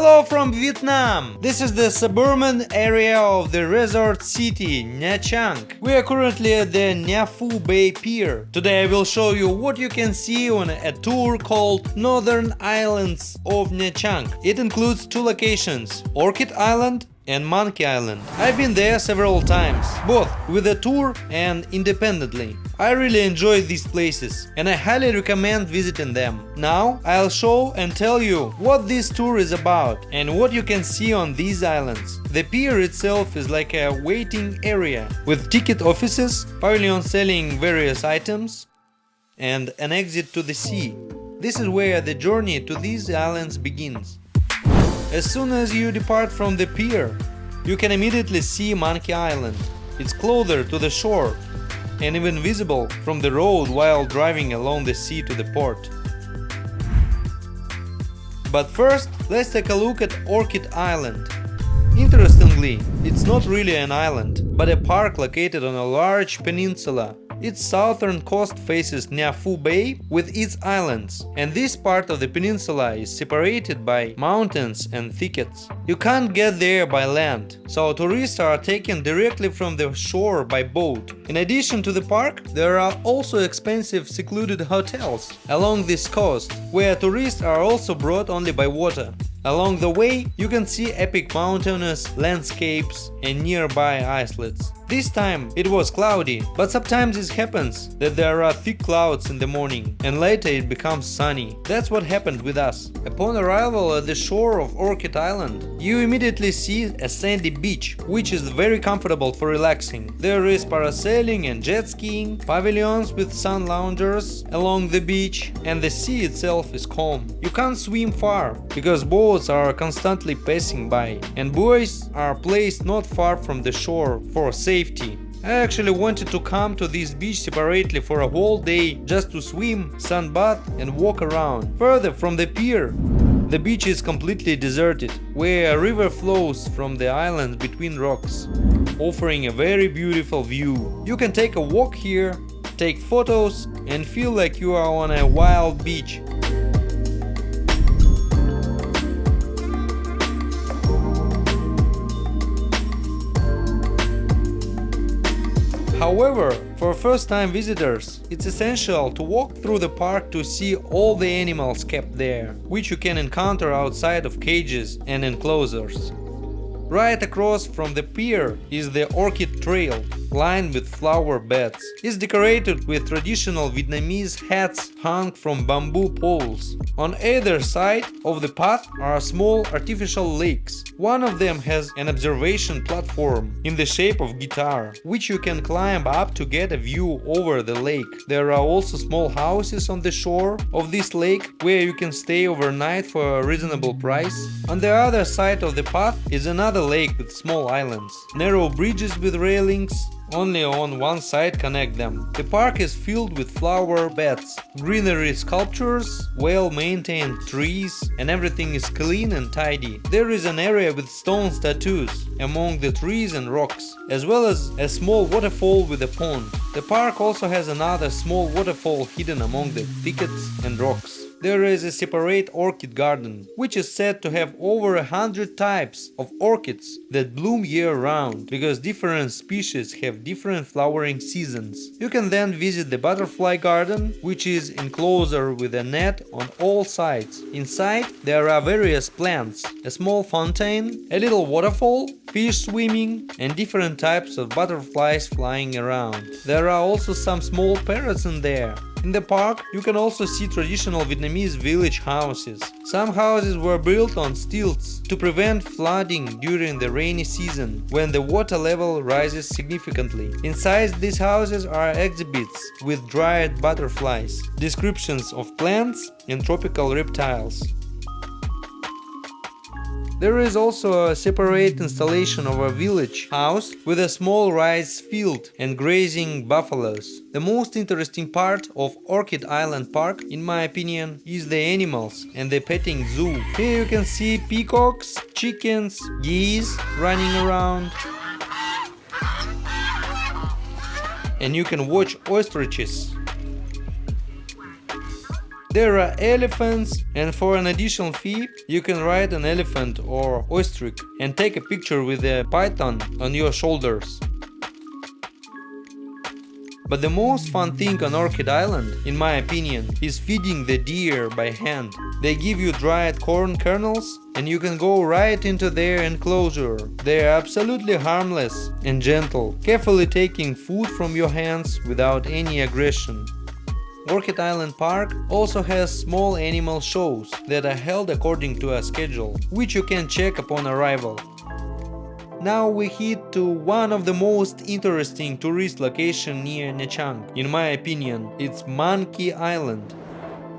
Hello from Vietnam! This is the suburban area of the resort city, Nha Trang. We are currently at the Nha Phu Bay Pier. Today I will show you what you can see on a tour called Northern Islands of Nha Trang. It includes two locations, Orchid Island and Monkey Island. I've been there several times, both with a tour and independently. I really enjoy these places and I highly recommend visiting them. Now I'll show and tell you what this tour is about and what you can see on these islands. The pier itself is like a waiting area with ticket offices, pavilions selling various items, and an exit to the sea. This is where the journey to these islands begins. As soon as you depart from the pier, you can immediately see Monkey Island. It's closer to the shore and even visible from the road while driving along the sea to the port. But first, let's take a look at Orchid Island. Interestingly, it's not really an island, but a park located on a large peninsula. Its southern coast faces Nha Phu Bay with its islands, and this part of the peninsula is separated by mountains and thickets. You can't get there by land, so tourists are taken directly from the shore by boat. In addition to the park, there are also expensive secluded hotels along this coast, where tourists are also brought only by water. Along the way, you can see epic mountainous landscapes and nearby islets. This time it was cloudy, but sometimes it happens that there are thick clouds in the morning and later it becomes sunny. That's what happened with us. Upon arrival at the shore of Orchid Island, you immediately see a sandy beach, which is very comfortable for relaxing. There is parasailing and jet skiing, pavilions with sun loungers along the beach, and the sea itself is calm. You can't swim far, because boats are constantly passing by, and buoys are placed not far from the shore for safety. I actually wanted to come to this beach separately for a whole day just to swim, sunbath and walk around. Further from the pier, the beach is completely deserted, where a river flows from the island between rocks, offering a very beautiful view. You can take a walk here, take photos and feel like you are on a wild beach. However, for first-time visitors, it's essential to walk through the park to see all the animals kept there, which you can encounter outside of cages and enclosures. Right across from the pier is the Orchid Trail, lined with flower beds. It's decorated with traditional Vietnamese hats hung from bamboo poles. On either side of the path are small artificial lakes. One of them has an observation platform in the shape of guitar, which you can climb up to get a view over the lake. There are also small houses on the shore of this lake where you can stay overnight for a reasonable price. On the other side of the path is another lake with small islands. Narrow bridges with railings only on one side connect them. The park is filled with flower beds, greenery, sculptures, well-maintained trees, and everything is clean and tidy. There is an area with stone statues among the trees and rocks, as well as a small waterfall with a pond. The park also has another small waterfall hidden among the thickets and rocks. There is a separate orchid garden, which is said to have over 100 types of orchids that bloom year-round, because different species have different flowering seasons. You can then visit the butterfly garden, which is enclosed with a net on all sides. Inside there are various plants, a small fountain, a little waterfall, fish swimming, and different types of butterflies flying around. There are also some small parrots in there. In the park, you can also see traditional Vietnamese village houses. Some houses were built on stilts to prevent flooding during the rainy season, when the water level rises significantly. Inside these houses are exhibits with dried butterflies, descriptions of plants and tropical reptiles. There is also a separate installation of a village house with a small rice field and grazing buffaloes. The most interesting part of Orchid Island Park, in my opinion, is the animals and the petting zoo. Here you can see peacocks, chickens, geese running around, and you can watch ostriches. There are elephants, and for an additional fee, you can ride an elephant or ostrich and take a picture with a python on your shoulders. But the most fun thing on Orchid Island, in my opinion, is feeding the deer by hand. They give you dried corn kernels and you can go right into their enclosure. They are absolutely harmless and gentle, carefully taking food from your hands without any aggression. Orchid Island Park also has small animal shows that are held according to a schedule, which you can check upon arrival. Now we head to one of the most interesting tourist locations near Nha Trang. In my opinion, it's Monkey Island.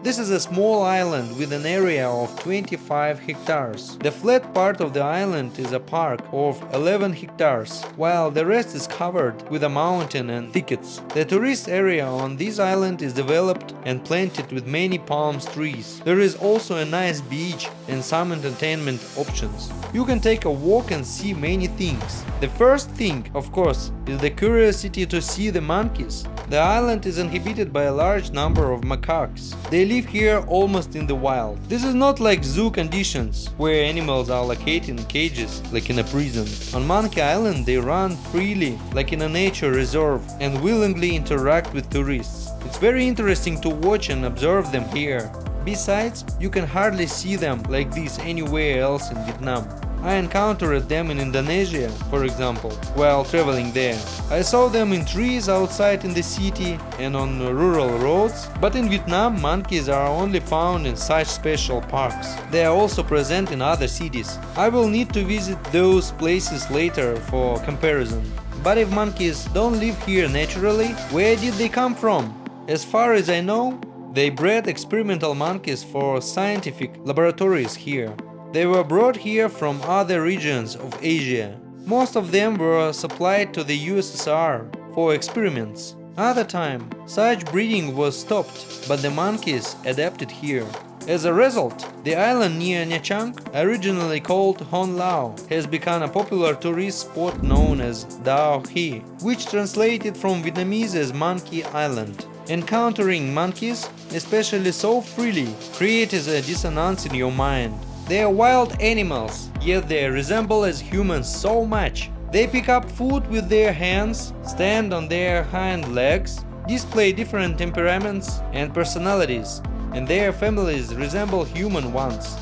This is a small island with an area of 25 hectares. The flat part of the island is a park of 11 hectares, while the rest is covered with a mountain and thickets. The tourist area on this island is developed and planted with many palm trees. There is also a nice beach and some entertainment options. You can take a walk and see many things. The first thing, of course, is the curiosity to see the monkeys. The island is inhabited by a large number of macaques. They live here almost in the wild. This is not like zoo conditions, where animals are located in cages, like in a prison. On Monkey Island they run freely, like in a nature reserve, and willingly interact with tourists. It's very interesting to watch and observe them here. Besides, you can hardly see them like this anywhere else in Vietnam. I encountered them in Indonesia, for example, while traveling there. I saw them in trees outside in the city and on rural roads, but in Vietnam monkeys are only found in such special parks. They are also present in other cities. I will need to visit those places later for comparison. But if monkeys don't live here naturally, where did they come from? As far as I know, they bred experimental monkeys for scientific laboratories here. They were brought here from other regions of Asia. Most of them were supplied to the USSR for experiments. Other time, such breeding was stopped, but the monkeys adapted here. As a result, the island near Nha Trang, originally called Hon Lao, has become a popular tourist spot known as Dao Hy, which translated from Vietnamese as Monkey Island. Encountering monkeys, especially so freely, creates a dissonance in your mind. They are wild animals, yet they resemble as humans so much. They pick up food with their hands, stand on their hind legs, display different temperaments and personalities, and their families resemble human ones.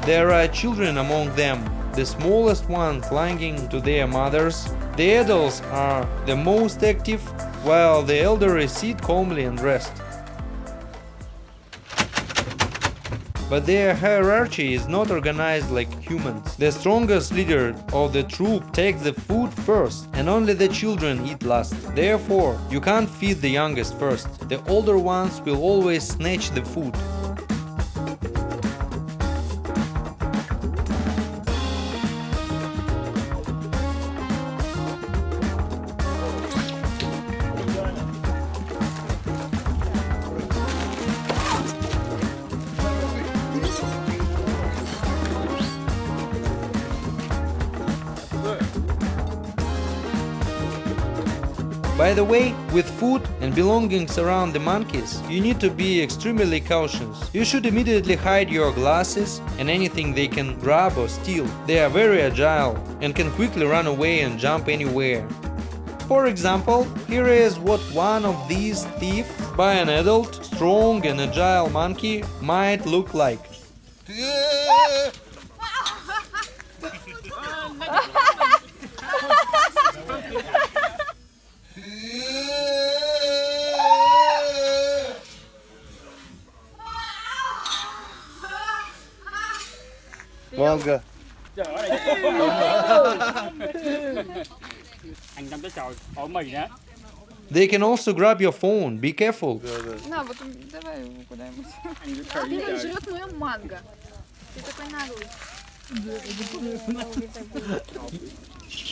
There are children among them, the smallest one clinging to their mothers. The adults are the most active, while the elderly sit calmly and rest. But their hierarchy is not organized like humans. The strongest leader of the troop takes the food first, and only the children eat last. Therefore, you can't feed the youngest first. The older ones will always snatch the food. By the way, with food and belongings around the monkeys, you need to be extremely cautious. You should immediately hide your glasses and anything they can grab or steal. They are very agile and can quickly run away and jump anywhere. For example, here is what one of these thieves by an adult, strong and agile monkey might look like. Vâng. Anh Tâm tới chào ở mì đó. They can also grab your phone, be careful. На, вот давай его куда-нибудь. Блин, Жрет мою манго. Ты такой наглый.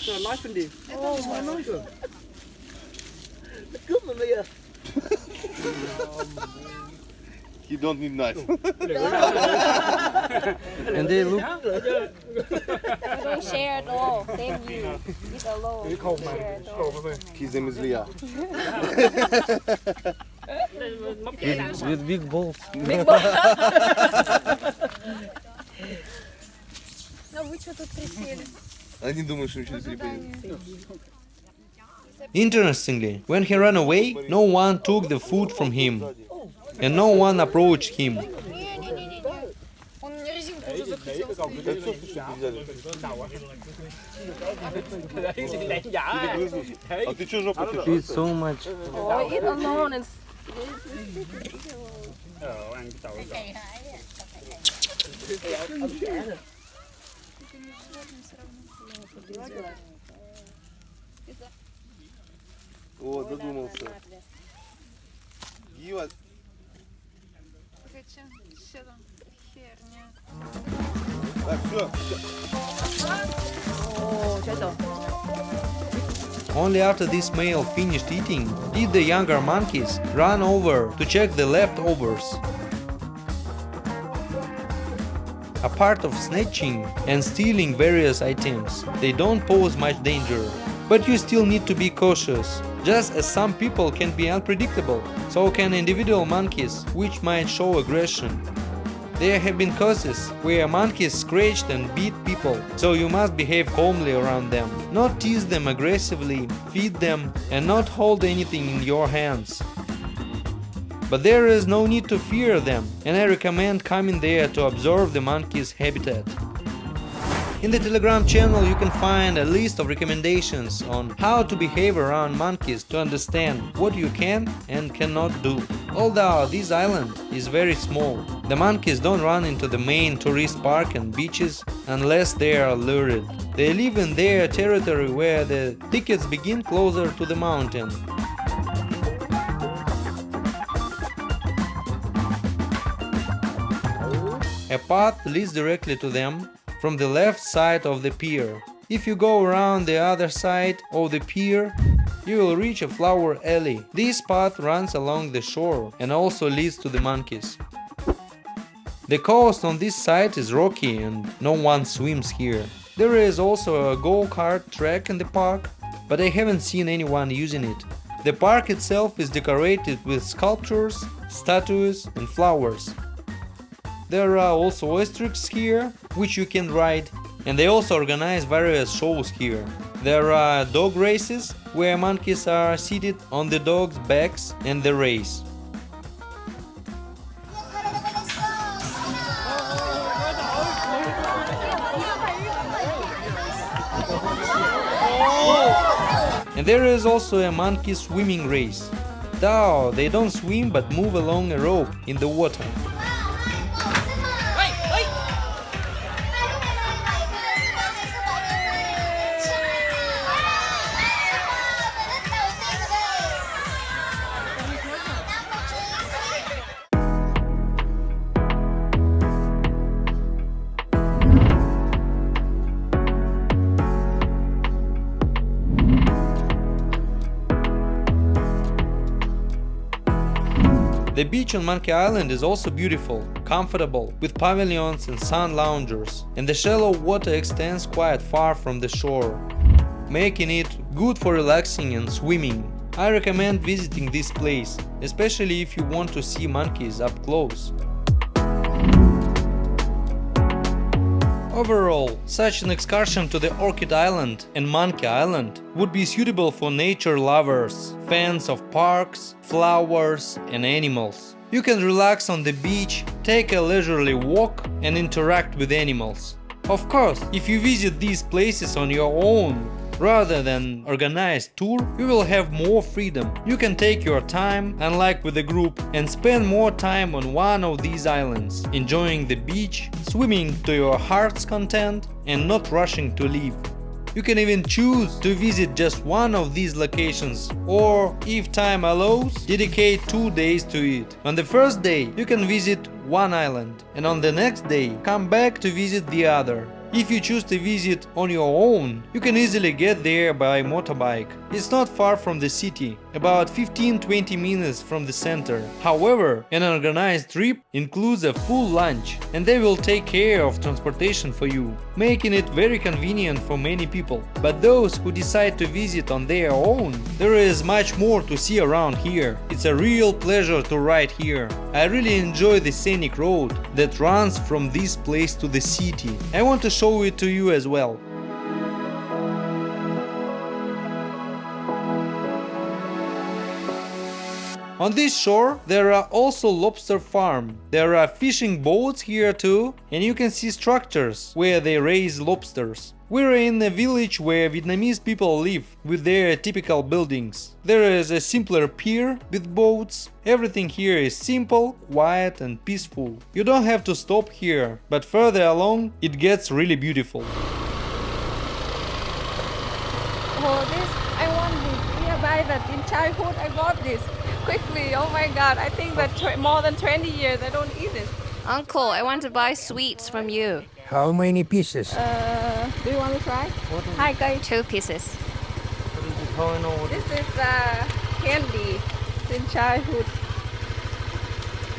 Rồi nói xin đi. Cướp mình bây giờ. He don't need knife. And they look. Don't share at all. Same you. Eat alone. Don't share at all. His name is Leah. With big balls. Ну вы что тут присели? Они думают, что ничего не поедет. Interestingly, when he ran away, no one took the food from him, and no one approached him. Не-не-не-не. Он мне резинку уже захотел. Да все, что взяли. А ты что жопу тянешь? Eat so much. Oh, eat alone and ăn cái tàu О, додумался. Гива. Хотя, все там херня. Так, все. Only after this male finished eating did the younger monkeys run over to check the leftovers. Apart of snatching and stealing various items, they don't pose much danger. But you still need to be cautious, just as some people can be unpredictable, so can individual monkeys, which might show aggression. There have been cases where monkeys scratched and beat people, so you must behave calmly around them, not tease them aggressively, feed them, and not hold anything in your hands. But there is no need to fear them, and I recommend coming there to observe the monkey's habitat. In the Telegram channel you can find a list of recommendations on how to behave around monkeys to understand what you can and cannot do. Although this island is very small, the monkeys don't run into the main tourist park and beaches unless they are lured. They live in their territory where the thickets begin closer to the mountain. A path leads directly to them from the left side of the pier. If you go around the other side of the pier, you will reach a flower alley. This path runs along the shore and also leads to the monkeys. The coast on this side is rocky and no one swims here. There is also a go-kart track in the park, but I haven't seen anyone using it. The park itself is decorated with sculptures, statues and flowers. There are also oysters here, which you can ride, and they also organize various shows here. There are dog races, where monkeys are seated on the dogs' backs and the race. And there is also a monkey swimming race. Though they don't swim but move along a rope in the water. The beach on Monkey Island is also beautiful, comfortable, with pavilions and sun loungers, and the shallow water extends quite far from the shore, making it good for relaxing and swimming. I recommend visiting this place, especially if you want to see monkeys up close. Overall, such an excursion to the Orchid Island and Monkey Island would be suitable for nature lovers, fans of parks, flowers and animals. You can relax on the beach, take a leisurely walk and interact with animals. Of course, if you visit these places on your own, rather than organized tour, you will have more freedom. You can take your time, unlike with a group, and spend more time on one of these islands, enjoying the beach, swimming to your heart's content, and not rushing to leave. You can even choose to visit just one of these locations, or, if time allows, dedicate 2 days to it. On the first day, you can visit one island, and on the next day, come back to visit the other. If you choose to visit on your own, you can easily get there by motorbike. It's not far from the city, about 15-20 minutes from the center. However, an organized trip includes a full lunch, and they will take care of transportation for you, making it very convenient for many people. But those who decide to visit on their own, there is much more to see around here. It's a real pleasure to ride here. I really enjoy the scenic road that runs from this place to the city. I want to show it to you as well. On this shore there are also lobster farm. There are fishing boats here too, and you can see structures where they raise lobsters. We're in a village where Vietnamese people live with their typical buildings. There is a simpler pier with boats. Everything here is simple, quiet and peaceful. You don't have to stop here, but further along it gets really beautiful. Oh, this, I want this. Nearby that in childhood I bought this. Quickly, oh my god, I think that more than 20 years I don't eat it. Uncle, I want to buy sweets from you. How many pieces? Do you want to try? Hi guys. 2 pieces. This is candy in childhood.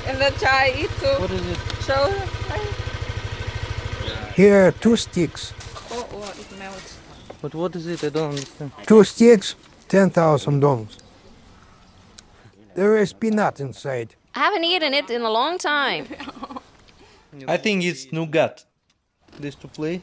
And the child eat too. What is it? So, Here are 2 sticks. oh, it melts. But what is it? I don't understand. 2 sticks, $10,000. There is peanut inside. I haven't eaten it in a long time. I think it's nougat. This to play?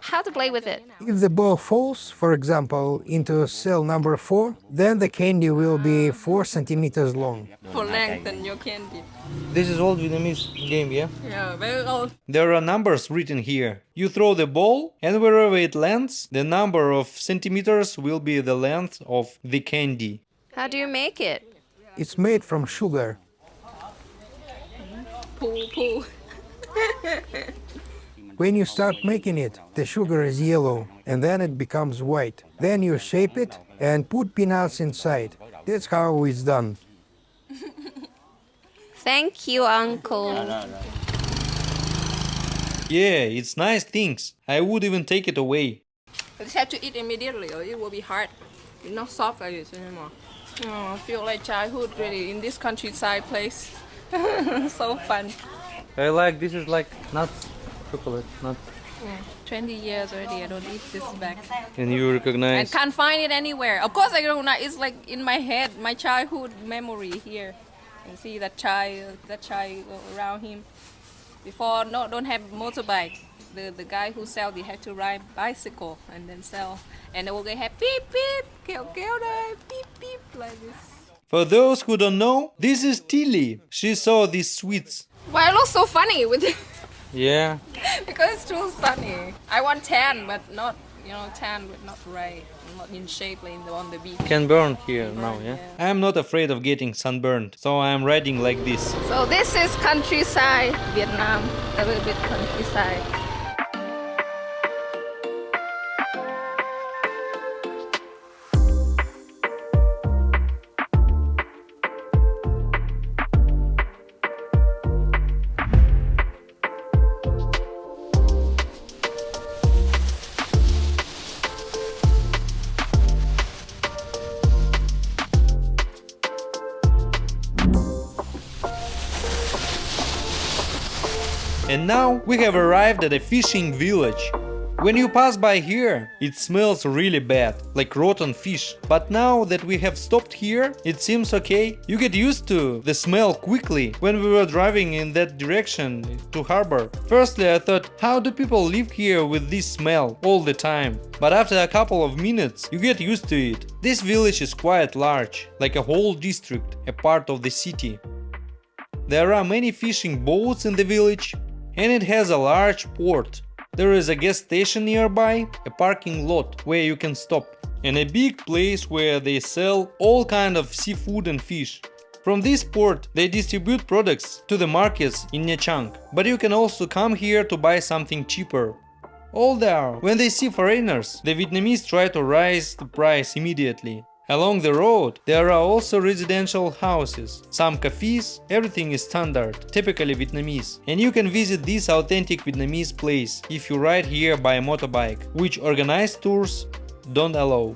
How to play with it? If the ball falls, for example, into cell number 4, then the candy will be 4 centimeters long. For lengthen your candy. This is old Vietnamese game, yeah? Yeah, very old. There are numbers written here. You throw the ball, and wherever it lands, the number of centimeters will be the length of the candy. How do you make it? It's made from sugar. Pull. When you start making it, the sugar is yellow, and then it becomes white. Then you shape it and put peanuts inside. That's how it's done. Thank you, Uncle. Yeah, it's nice things. I would even take it away. You just have to eat immediately or it will be hard. It's not soft like this anymore. Oh, I feel like childhood really in this countryside place. So fun. I like, this is like nuts, chocolate, nuts. 20 years already I don't eat this back. And you I recognize? can't find it anywhere. Of course I don't know. It's like in my head, my childhood memory here. You see that child around him. Before, don't have motorbike. The guy who sell, they had to ride bicycle and then sell. And they will have beep beep, kêu đây, beep beep like this. For those who don't know, this is Tilly. She saw these sweets. Why I look so funny with it? Yeah. Because it's too sunny. I want tan, but not, tan but not right. Not in shape like on the beach. Can burn here now, yeah? I am not afraid of getting sunburned, so I am riding like this. So this is countryside, Vietnam. A little bit countryside. And now we have arrived at a fishing village. When you pass by here, it smells really bad, like rotten fish. But now that we have stopped here, it seems okay. You get used to the smell quickly. When we were driving in that direction to harbor, firstly I thought, how do people live here with this smell all the time? But after a couple of minutes, you get used to it. This village is quite large, like a whole district, a part of the city. There are many fishing boats in the village, and it has a large port. There is a gas station nearby, a parking lot where you can stop, and a big place where they sell all kind of seafood and fish. From this port they distribute products to the markets in Nha Trang, but you can also come here to buy something cheaper. Although, when they see foreigners, the Vietnamese try to raise the price immediately. Along the road, there are also residential houses, some cafes, everything is standard, typically Vietnamese. And you can visit this authentic Vietnamese place if you ride here by a motorbike, which organized tours don't allow.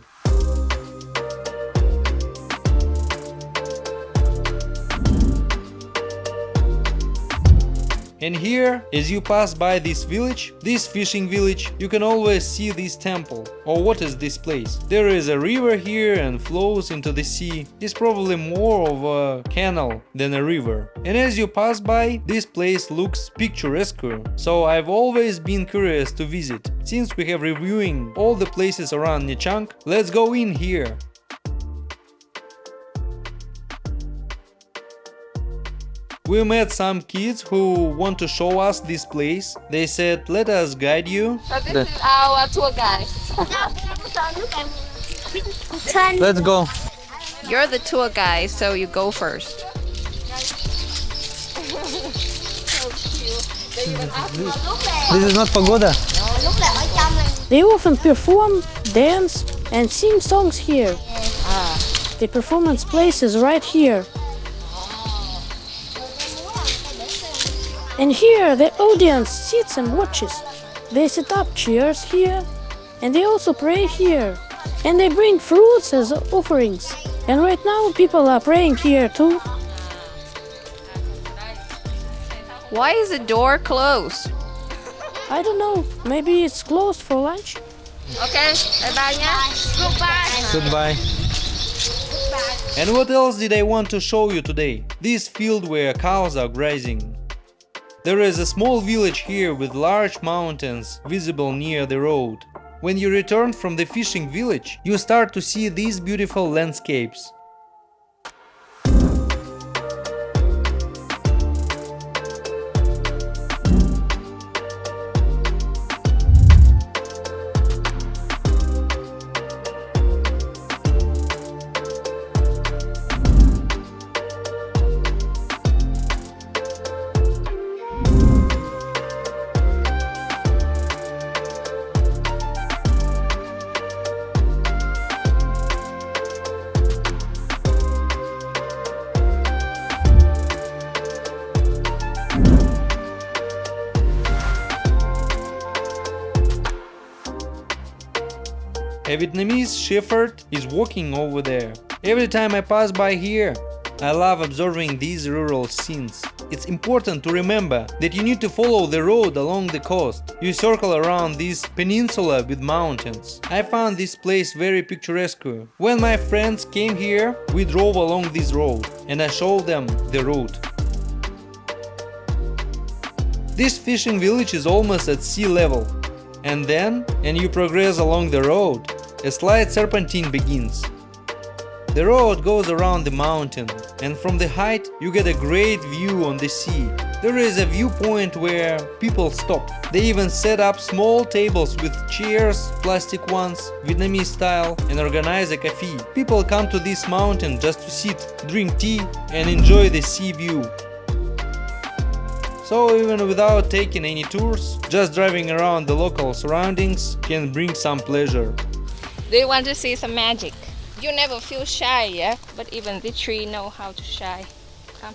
And here, as you pass by this village, this fishing village, you can always see this temple. Or what is this place? There is a river here and flows into the sea. It's probably more of a canal than a river. And as you pass by, this place looks picturesque. So I've always been curious to visit. Since we have reviewing all the places around Nha Trang, let's go in here. We met some kids who want to show us this place. They said, let us guide you. So this is our tour guide. Let's go. You're the tour guide, so you go first. This is not pagoda. They often perform, dance, and sing songs here. The performance place is right here. And here the audience sits and watches. They set up chairs here, and they also pray here. And they bring fruits as offerings. And right now people are praying here too. Why is the door closed? I don't know, maybe it's closed for lunch? Okay, bye-bye nha. Goodbye. And what else did I want to show you today? This field where cows are grazing. There is a small village here with large mountains visible near the road. When you return from the fishing village, you start to see these beautiful landscapes. A Vietnamese shepherd is walking over there. Every time I pass by here, I love observing these rural scenes. It's important to remember that you need to follow the road along the coast. You circle around this peninsula with mountains. I found this place very picturesque. When my friends came here, we drove along this road and I showed them the route. This fishing village is almost at sea level. And then, you progress along the road, a slight serpentine begins. The road goes around the mountain, and from the height you get a great view on the sea. There is a viewpoint where people stop. They even set up small tables with chairs, plastic ones, Vietnamese style, and organize a cafe. People come to this mountain just to sit, drink tea, and enjoy the sea view. So even without taking any tours, just driving around the local surroundings can bring some pleasure. Do you want to see some magic? You never feel shy, yeah? But even the tree know how to shy. Come.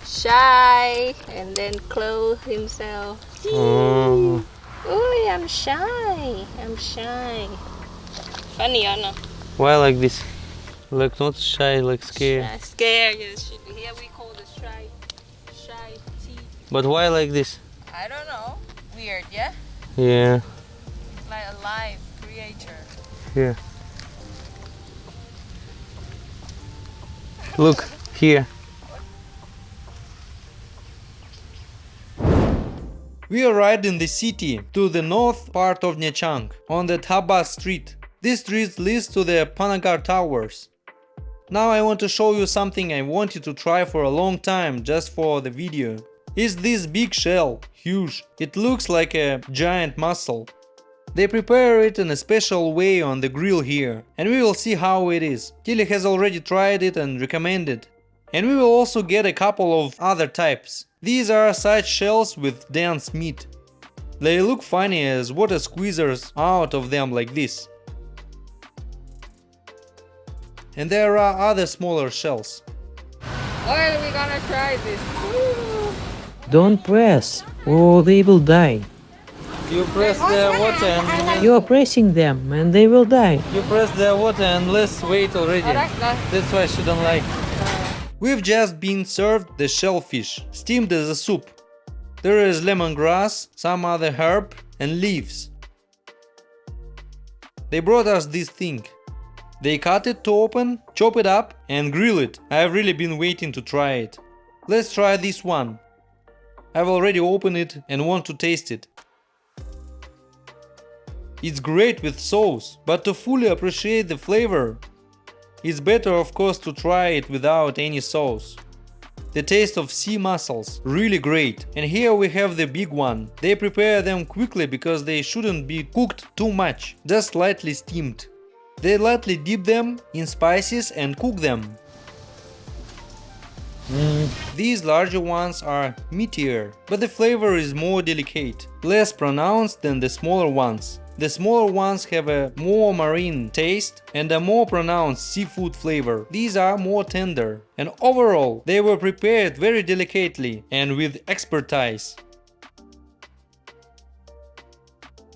Shy and then close himself. Oh. Ooh, I'm shy. I'm shy. Funny or not? Why like this? Like not shy, like scared. Shy, scared, yes. Here we call it shy. Shy tea. But why like this? I don't know. Weird, yeah? Yeah. It's like a live creature. Here. Look, here. We arrived in the city to the north part of Nha Trang, on the Thaba street. This street leads to the Panagar Towers. Now I want to show you something I wanted to try for a long time just for the video. It's this big shell, huge. It looks like a giant mussel. They prepare it in a special way on the grill here, and we will see how it is. Tilly has already tried it and recommended. And we will also get a couple of other types. These are such shells with dense meat. They look funny as water squeezers out of them like this. And there are other smaller shells. Well, we're gonna try this. Don't press, or they will die. You press the water and You are pressing them, and they will die. you press the water and let's wait already. That's why she don't like. We've just been served the shellfish, steamed as a soup. There is lemongrass, some other herb and leaves. They brought us this thing. They cut it to open, chop it up and grill it. I have really been waiting to try it. Let's try this one. I've already opened it and want to taste it. It's great with sauce, but to fully appreciate the flavor, it's better of course to try it without any sauce. The taste of sea mussels, really great. And here we have the big one. They prepare them quickly because they shouldn't be cooked too much, just lightly steamed. They lightly dip them in spices and cook them. These larger ones are meatier, but the flavor is more delicate, less pronounced than the smaller ones. The smaller ones have a more marine taste and a more pronounced seafood flavor. These are more tender, and overall they were prepared very delicately and with expertise.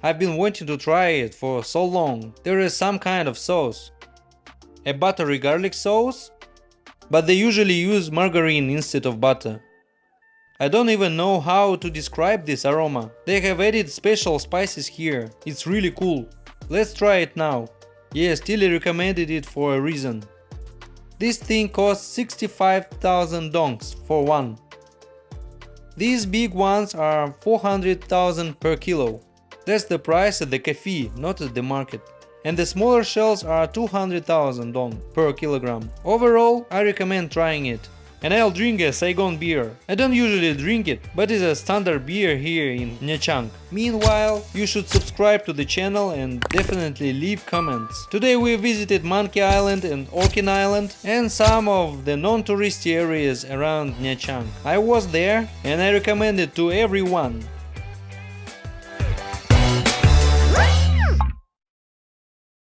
I've been wanting to try it for so long. There is some kind of sauce, a buttery garlic sauce, but they usually use margarine instead of butter. I don't even know how to describe this aroma. They have added special spices here. It's really cool. Let's try it now. Yes, Tilly recommended it for a reason. This thing costs 65,000 dongs for one. These big ones are 400,000 per kilo. That's the price at the cafe, not at the market. And the smaller shells are 200,000 dong per kilogram. Overall, I recommend trying it. And I'll drink a Saigon beer. I don't usually drink it, but it's a standard beer here in Nha Trang. Meanwhile, you should subscribe to the channel and definitely leave comments. Today we visited Monkey Island and Orchid Island and some of the non-touristy areas around Nha Trang. I was there and I recommend it to everyone.